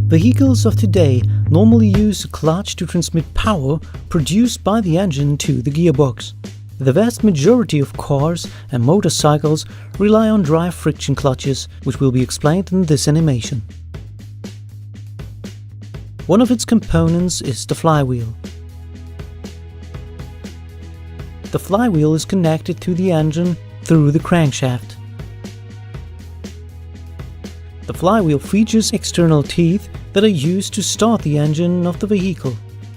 Vehicles of today normally use a clutch to transmit power produced by the engine to the gearbox. The vast majority of cars and motorcycles rely on dry friction clutches, which will be explained in this animation. One of its components is the flywheel. The flywheel is connected to the engine through the crankshaft. The flywheel features external teeth that are used to start the engine of the vehicle.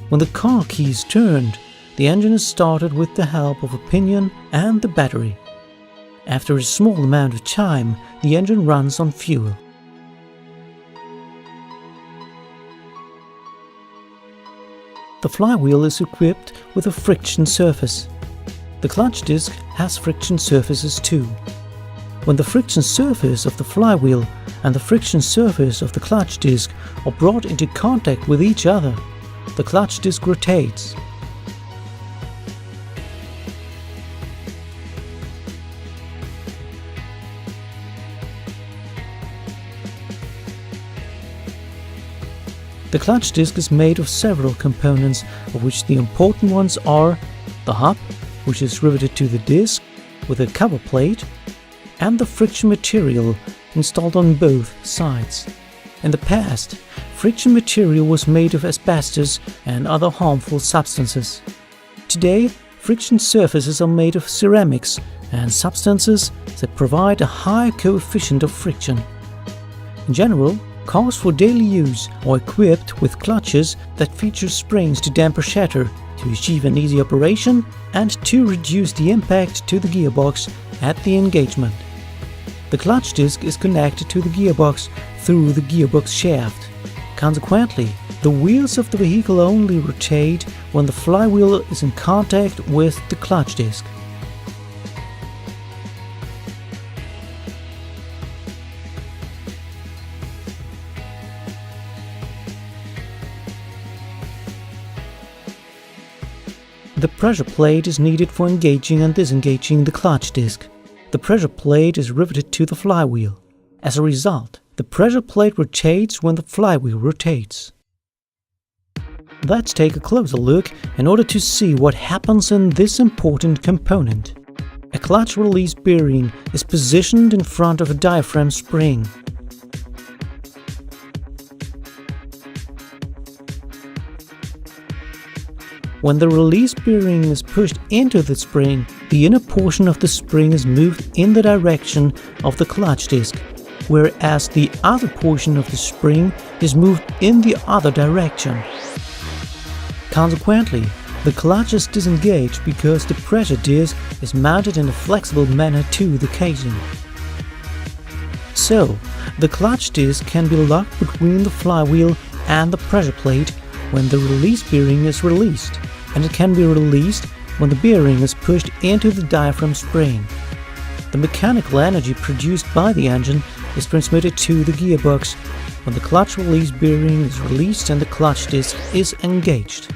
When the car key is turned, the engine is started with the help of a pinion and the battery. After a small amount of time, the engine runs on fuel. The flywheel is equipped with a friction surface. The clutch disc has friction surfaces too. When the friction surface of the flywheel and the friction surface of the clutch disc are brought into contact with each other, the clutch disc rotates. The clutch disc is made of several components, of which the important ones are the hub, which is riveted to the disc with a cover plate, and the friction material installed on both sides. In the past, friction material was made of asbestos and other harmful substances. Today, friction surfaces are made of ceramics and substances that provide a high coefficient of friction. In general, cars for daily use are equipped with clutches that feature springs to damper shatter, to achieve an easy operation and to reduce the impact to the gearbox at the engagement. The clutch disc is connected to the gearbox through the gearbox shaft. Consequently, the wheels of the vehicle only rotate when the flywheel is in contact with the clutch disc. The pressure plate is needed for engaging and disengaging the clutch disc. The pressure plate is riveted to the flywheel. As a result, the pressure plate rotates when the flywheel rotates. Let's take a closer look in order to see what happens in this important component. A clutch release bearing is positioned in front of a diaphragm spring. When the release bearing is pushed into the spring, the inner portion of the spring is moved in the direction of the clutch disc, whereas the other portion of the spring is moved in the other direction. Consequently, the clutch is disengaged because the pressure disc is mounted in a flexible manner to the casing. So, the clutch disc can be locked between the flywheel and the pressure plate when the release bearing is released, and it can be released when the bearing is pushed into the diaphragm spring. The mechanical energy produced by the engine is transmitted to the gearbox when the clutch release bearing is released and the clutch disc is engaged.